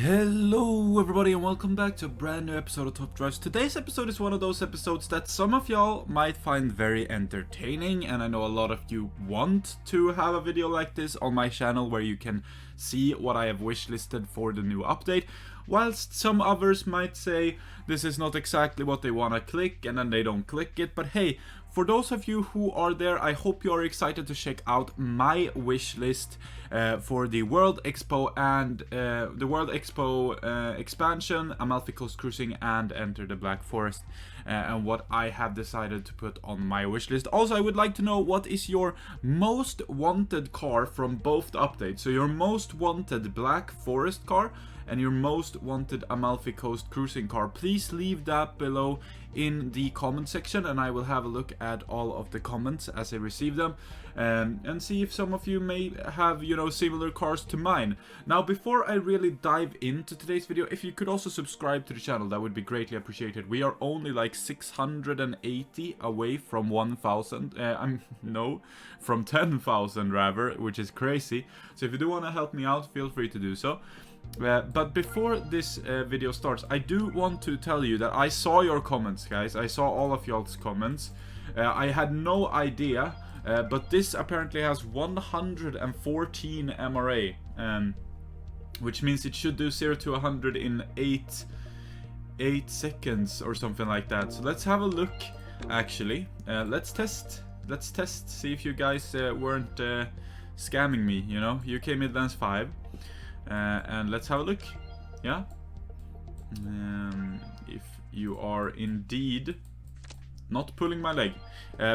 Hello everybody and welcome back to a brand new episode of Top Drives. Today's episode is one of those episodes that some of y'all might find very entertaining, and I know a lot of you want to have a video like this on my channel where you can see what I have wishlisted for the new update, whilst some others might say this is not exactly what they want to click and then they don't click it. But hey, for those of you who are there, I hope you are excited to check out my wish list for the World Expo and the World Expo expansion, Amalfi Coast Cruising, and Enter the Black Forest, and what I have decided to put on my wish list. Also, I would like to know what is your most wanted car from both updates. So your most wanted Black Forest car and your most wanted Amalfi Coast Cruising car. Please leave that below in the comment section, and I will have a look at all of the comments as I receive them, and see if some of you may have, you know, similar cars to mine. Now, before I really dive into today's video, if you could also subscribe to the channel, that would be greatly appreciated. We are only like 680 away from 1,000. From 10,000 rather, which is crazy. So if you do want to help me out, feel free to do so. But before this video starts, I do want to tell you that I saw your comments, guys. I saw all of y'all's comments. I had no idea, but this apparently has 114 MRA, which means it should do 0 to 100 in 8 seconds or something like that. So let's have a look, actually. Let's test, see if you guys weren't scamming me, you know. UK Midlands 5. And let's have a look. Yeah, if you are indeed not pulling my leg,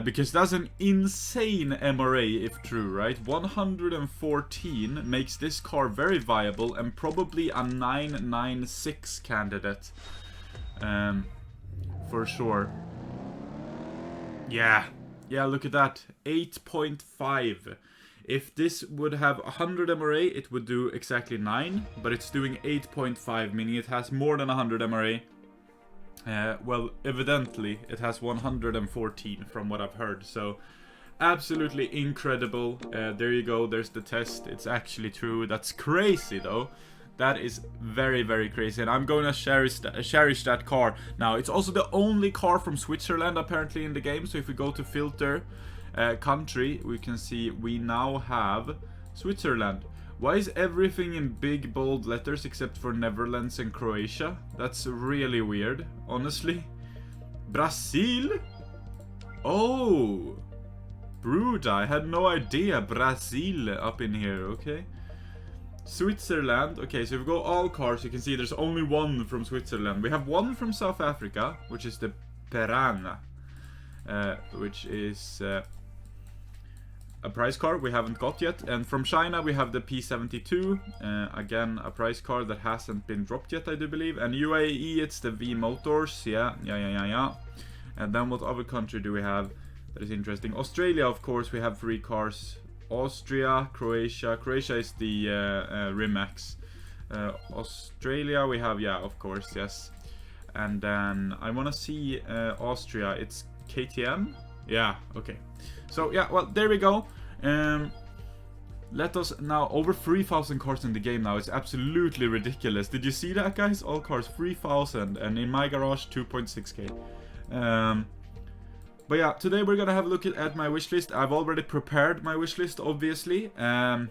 because that's an insane MRA if true, right? 114 makes this car very viable and probably a 996 candidate, for sure. Yeah, look at that, 8.5. If this would have 100 MRA, it would do exactly 9, but it's doing 8.5, meaning it has more than 100 MRA. Well, evidently, it has 114 from what I've heard, so absolutely incredible. There you go, there's the test. It's actually true. That's crazy, though. That is very, very crazy, and I'm going to cherish that car. Now, it's also the only car from Switzerland, apparently, in the game, so if we go to filter country, we can see we now have Switzerland. Why is everything in big bold letters except for Netherlands and Croatia? That's really weird, honestly. Brazil? Oh, Bruda, I had no idea. Brazil up in here, okay. Switzerland, okay, so if we go all cars, you can see there's only one from Switzerland. We have one from South Africa, which is the Perana, which is a prize car we haven't got yet. And from China we have the P72, again a prize car that hasn't been dropped yet, I do believe. And UAE, it's the V Motors, yeah. And then what other country do we have that is interesting? Australia, of course, we have 3 cars. Austria, Croatia is the Rimax. Australia we have, yeah, of course, yes. And then I want to see Austria, it's KTM. Yeah, okay. So yeah, well, there we go. Let us now, over 3,000 cars in the game now. It's absolutely ridiculous. Did you see that, guys? All cars 3,000, and in my garage 2.6k. But yeah, today we're gonna have a look at my wish list. I've already prepared my wish list, obviously. And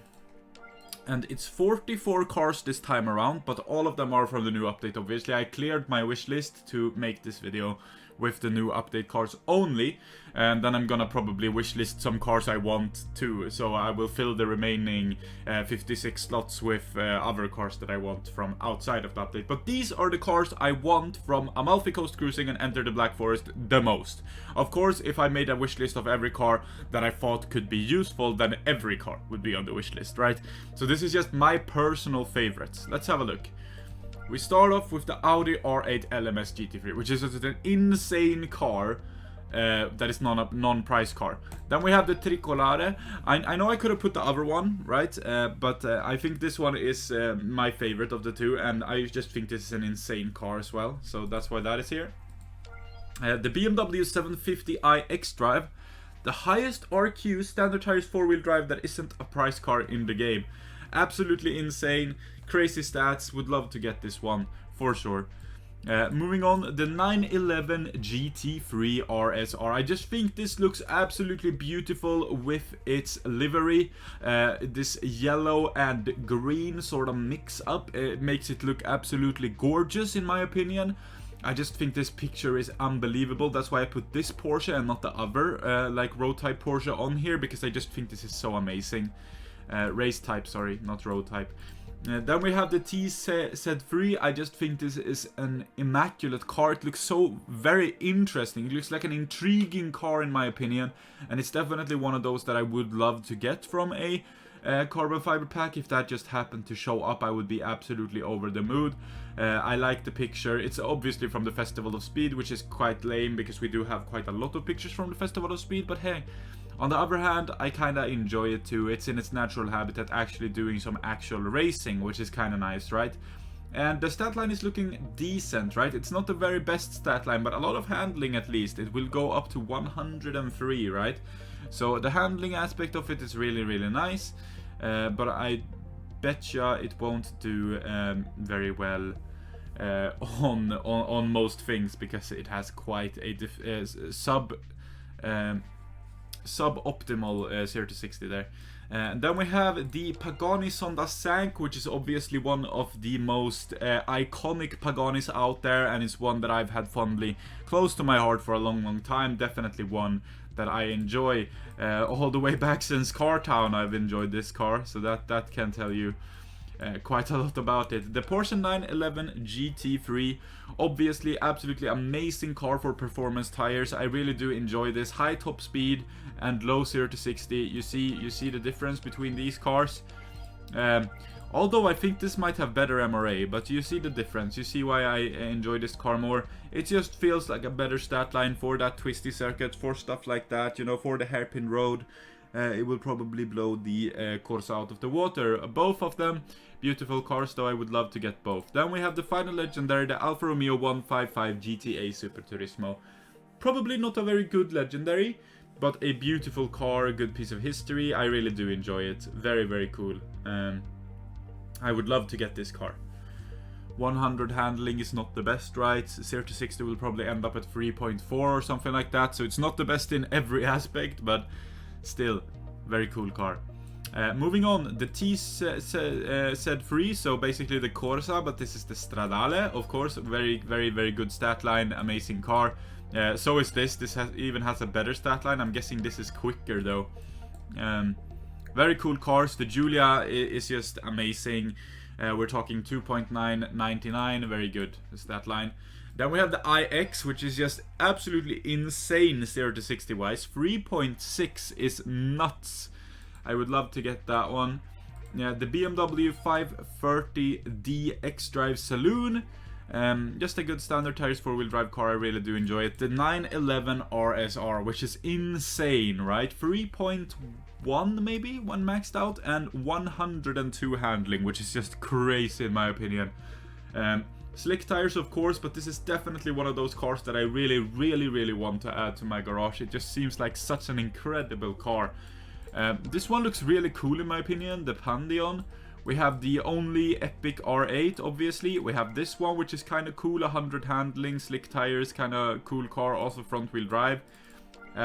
it's 44 cars this time around, but all of them are from the new update, obviously. I cleared my wish list to make this video with the new update cars only, and then I'm gonna probably wishlist some cars I want too, so I will fill the remaining 56 slots with other cars that I want from outside of the update. But these are the cars I want from Amalfi Coast Cruising and Enter the Black Forest the most. Of course, if I made a wishlist of every car that I thought could be useful, then every car would be on the wishlist, right? So this is just my personal favorites. Let's have a look. We start off with the Audi R8 LMS GT3, which is an insane car that is non-price car. Then we have the Tricolare. I know I could have put the other one, right? But I think this one is my favorite of the two, and I just think this is an insane car as well. So that's why that is here. The BMW 750i X-Drive, the highest RQ standard tires 4-wheel drive that isn't a price car in the game. Absolutely insane, crazy stats. Would love to get this one for sure. Moving on, the 911 GT3 RSR. I just think this looks absolutely beautiful with its livery. This yellow and green sort of mix up. It makes it look absolutely gorgeous in my opinion. I just think this picture is unbelievable. That's why I put this Porsche and not the other like road type Porsche on here, because I just think this is so amazing. Race type, sorry, not road type. Then we have the TZ3. I just think this is an immaculate car. It looks so very interesting. It looks like an intriguing car in my opinion, and it's definitely one of those that I would love to get from a carbon fiber pack. If that just happened to show up, I would be absolutely over the mood. I like the picture. It's obviously from the Festival of Speed, which is quite lame because we do have quite a lot of pictures from the Festival of Speed, but hey, on the other hand, I kinda enjoy it too. It's in its natural habitat, actually doing some actual racing, which is kinda nice, right? And the stat line is looking decent, right? It's not the very best stat line, but a lot of handling at least. It will go up to 103, right? So the handling aspect of it is really, really nice. But I betcha it won't do very well on most things, because it has quite a suboptimal 0 to 60 there. Then we have the Pagani Sonda 5, which is obviously one of the most iconic Paganis out there, and it's one that I've had fondly close to my heart for a long time. Definitely one that I enjoy all the way back since Car Town. I've enjoyed this car, so that can tell you quite a lot about it. The Porsche 911 GT3, obviously absolutely amazing car for performance tires. I really do enjoy this. High top speed and low 0 to 60. You see the difference between these cars. Although I think this might have better MRA, but you see the difference. You see why I enjoy this car more. It just feels like a better stat line for that twisty circuit, for stuff like that, you know, for the hairpin road. It will probably blow the Corsa out of the water. Both of them beautiful cars, though I would love to get both. Then we have the final legendary, the Alfa Romeo 155 GTA Super Turismo. Probably not a very good legendary, but a beautiful car, a good piece of history. I really do enjoy it. Very, very cool. I would love to get this car. 100 handling is not the best, right? 0 to 60 will probably end up at 3.4 or something like that, so it's not the best in every aspect, but still, very cool car. Moving on, the TZ3, so basically the Corsa, but this is the Stradale, of course. Very, very, very good stat line, amazing car. So is this. This even has a better stat line. I'm guessing this is quicker though. Very cool cars. The Giulia is just amazing. We're talking 2.999, very good stat line. Then we have the iX, which is just absolutely insane 0 to 60 wise. 3.6 is nuts. I would love to get that one. Yeah, the BMW 530D X-Drive Saloon. Just a good standard tires 4-wheel drive car. I really do enjoy it. The 911 RSR, which is insane, right? 3.1 maybe when maxed out, and 102 handling, which is just crazy in my opinion. Slick tires, of course, but this is definitely one of those cars that I really, really, really want to add to my garage. It just seems like such an incredible car. This one looks really cool in my opinion, the Pandion. We have the only Epic R8, obviously. We have this one, which is kind of cool, 100 handling, slick tires, kind of cool car, also front wheel drive.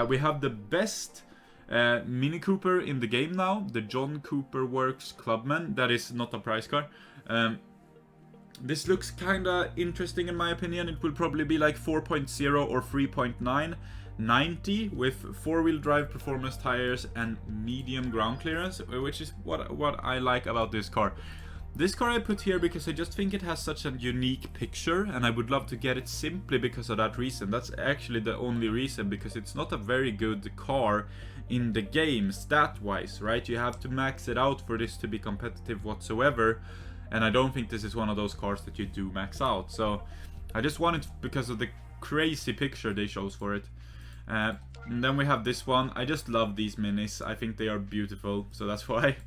We have the best Mini Cooper in the game now, the John Cooper Works Clubman. That is not a price car. This looks kinda interesting in my opinion. It will probably be like 4.0 or 3.9, 90 with 4-wheel drive performance tires and medium ground clearance, which is what I like about this car. This car I put here because I just think it has such a unique picture, and I would love to get it simply because of that reason. That's actually the only reason, because it's not a very good car in the game stat-wise, right? You have to max it out for this to be competitive whatsoever. And I don't think this is one of those cars that you do max out. So I just want it because of the crazy picture they shows for it. And then we have this one. I just love these minis. I think they are beautiful, so that's why.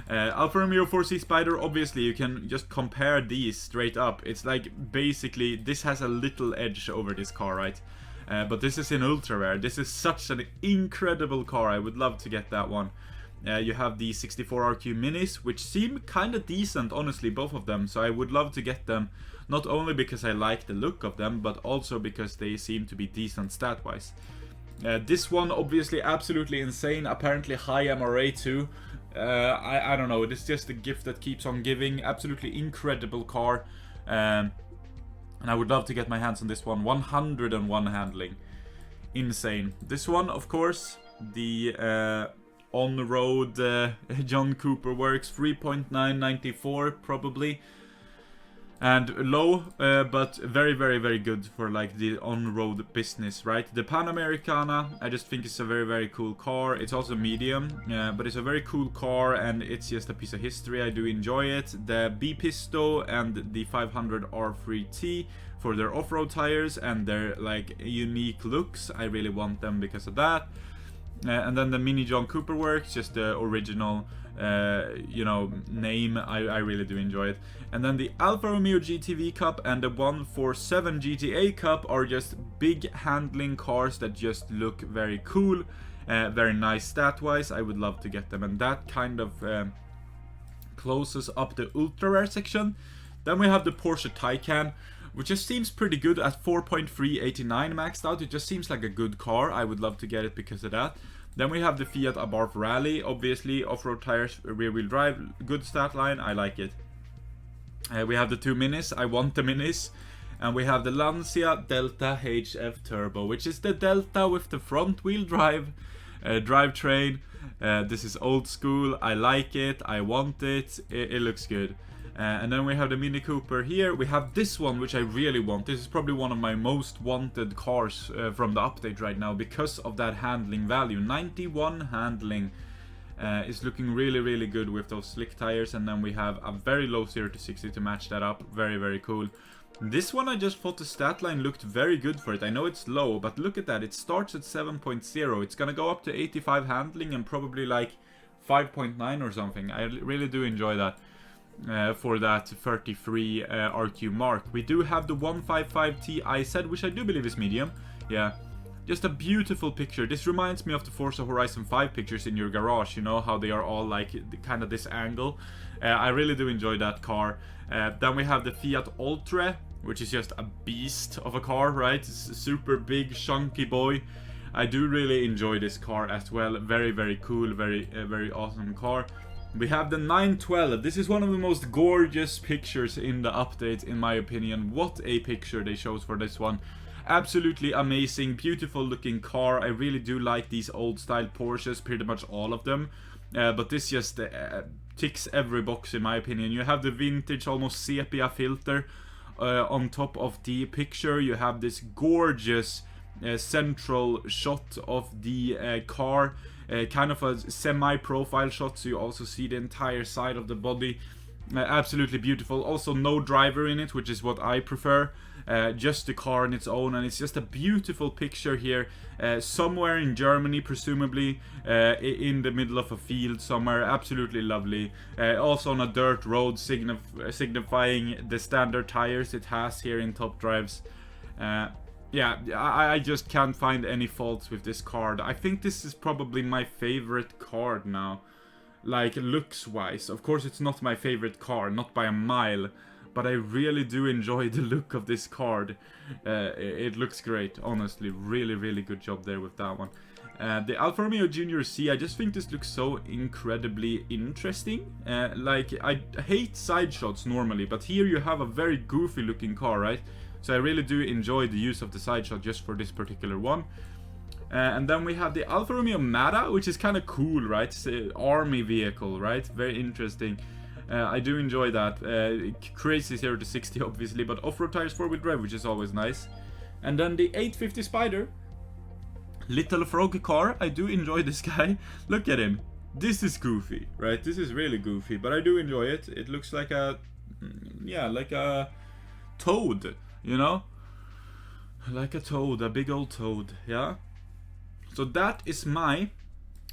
Alfa Romeo 4C Spider, obviously you can just compare these straight up. It's like basically this has a little edge over this car, right? But this is in ultra rare. This is such an incredible car. I would love to get that one. You have the 64RQ Minis, which seem kind of decent, honestly, both of them. So I would love to get them, not only because I like the look of them, but also because they seem to be decent stat-wise. This one, obviously, absolutely insane. Apparently high MRA too. I don't know. It's just a gift that keeps on giving. Absolutely incredible car. And I would love to get my hands on this one. 101 handling. Insane. This one, of course, the on-road John Cooper Works 3.994 probably. And low, but very, very, very good for like the on-road business, right? The Panamericana, I just think it's a very, very cool car. It's also medium, but it's a very cool car, and it's just a piece of history. I do enjoy it. The B-Pisto and the 500 R3T for their off-road tires and their like unique looks. I really want them because of that. And then the Mini John Cooper Works, just the original you know, name. I really do enjoy it. And then the Alfa Romeo GTV Cup and the 147 GTA Cup are just big handling cars that just look very cool, very nice stat wise. I would love to get them, and that kind of closes up the ultra rare section. Then we have the Porsche Taycan, which just seems pretty good at 4.389 maxed out. It just seems like a good car. I would love to get it because of that. Then we have the Fiat Abarth Rally, obviously, off-road tires, rear-wheel drive, good stat line, I like it. We have the two Minis, I want the Minis. And we have the Lancia Delta HF Turbo, which is the Delta with the front-wheel drive drivetrain. This is old school, I like it, I want it, it looks good. And then we have the Mini Cooper here. We have this one, which I really want. This is probably one of my most wanted cars from the update right now because of that handling value. 91 handling is looking really, really good with those slick tires. And then we have a very low 0 to 60 to match that up. Very, very cool. This one, I just thought the stat line looked very good for it. I know it's low, but look at that. It starts at 7.0. It's gonna go up to 85 handling and probably like 5.9 or something. I really do enjoy that. For that 33 RQ mark. We do have the 155 Ti, which I do believe is medium. Yeah, just a beautiful picture. This reminds me of the Forza Horizon 5 pictures in your garage. You know how they are all like kind of this angle. I really do enjoy that car. Then we have the Fiat Ultra, which is just a beast of a car, right? It's a super big, chunky boy. I do really enjoy this car as well. Very, very cool, very awesome car. We have the 912. This is one of the most gorgeous pictures in the update, in my opinion. What a picture they chose for this one. Absolutely amazing, beautiful looking car. I really do like these old style Porsches, pretty much all of them. But this just ticks every box in my opinion. You have the vintage, almost sepia filter on top of the picture. You have this gorgeous central shot of the car. Kind of a semi-profile shot, so you also see the entire side of the body. Absolutely beautiful. Also no driver in it, which is what I prefer. Just the car on its own, and it's just a beautiful picture here. Somewhere in Germany, presumably, in the middle of a field somewhere. Absolutely lovely. Also on a dirt road, signifying the standard tires it has here in Top Drives. Yeah, I just can't find any faults with this card. I think this is probably my favorite card now, like looks-wise. Of course, it's not my favorite car, not by a mile, but I really do enjoy the look of this card. It looks great, honestly. Really, really good job there with that one. The Alfa Romeo Junior C, I just think this looks so incredibly interesting. Like, I hate side shots normally, but here you have a very goofy looking car, right? So I really do enjoy the use of the side shot just for this particular one. And then we have the Alfa Romeo Mata, which is kind of cool, right? It's an army vehicle, right? Very interesting. I do enjoy that. Crazy 0 to 60 obviously, but off-road tires 4-wheel drive, which is always nice. And then the 850 Spider. Little frog car. I do enjoy this guy. Look at him. This is goofy, right? This is really goofy, but I do enjoy it. It looks like a... yeah, like a toad. You know, like a toad, a big old toad, yeah? So that is my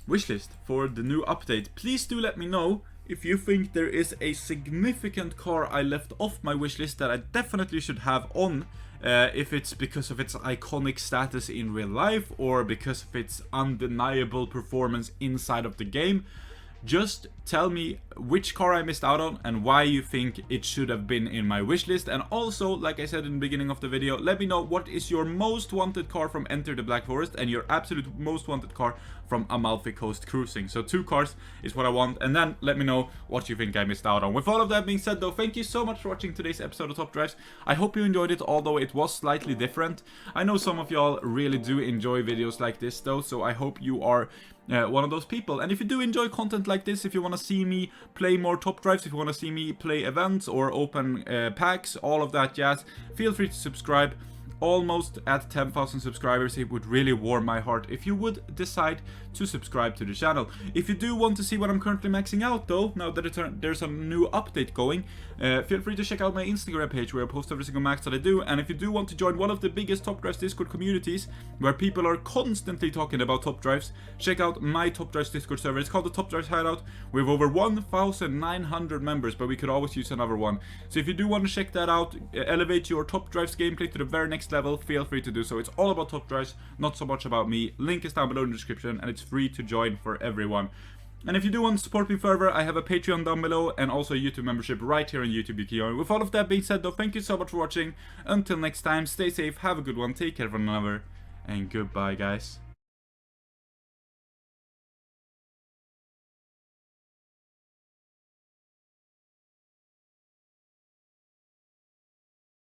wish list for the new update. Please do let me know if you think there is a significant car I left off my wish list that I definitely should have on. If it's because of its iconic status in real life or because of its undeniable performance inside of the game. Just tell me which car I missed out on and why you think it should have been in my wish list. And also, like I said in the beginning of the video, let me know what is your most wanted car from Enter the Black Forest and your absolute most wanted car from Amalfi Coast Cruising. So 2 cars is what I want, and then let me know what you think I missed out on. With all of that being said though, thank you so much for watching today's episode of Top Drives. I hope you enjoyed it, although it was slightly different. I know some of y'all really do enjoy videos like this though, so I hope you are one of those people. And if you do enjoy content like this, if you want to see me play more Top Drives, if you want to see me play events or open packs, all of that jazz, feel free to subscribe. Almost at 10,000 subscribers, it would really warm my heart if you would decide to subscribe to the channel. If you do want to see what I'm currently maxing out though, now that there's a new update going, feel free to check out my Instagram page where I post every single max that I do. And if you do want to join one of the biggest Top Drives Discord communities where people are constantly talking about Top Drives, check out my Top Drives Discord server. It's called the Top Drives Hideout. We have over 1,900 members, but we could always use another one. So if you do want to check that out, elevate your Top Drives gameplay to the very next level, feel free to do so. It's all about Top Drives, not so much about me. Link is down below in the description, and it's free to join for everyone. And if you do want to support me further, I have a Patreon down below and also a YouTube membership right here on YouTube you can join. With all of that being said though, thank you so much for watching. Until next time, stay safe, have a good one, take care of one another, and goodbye guys.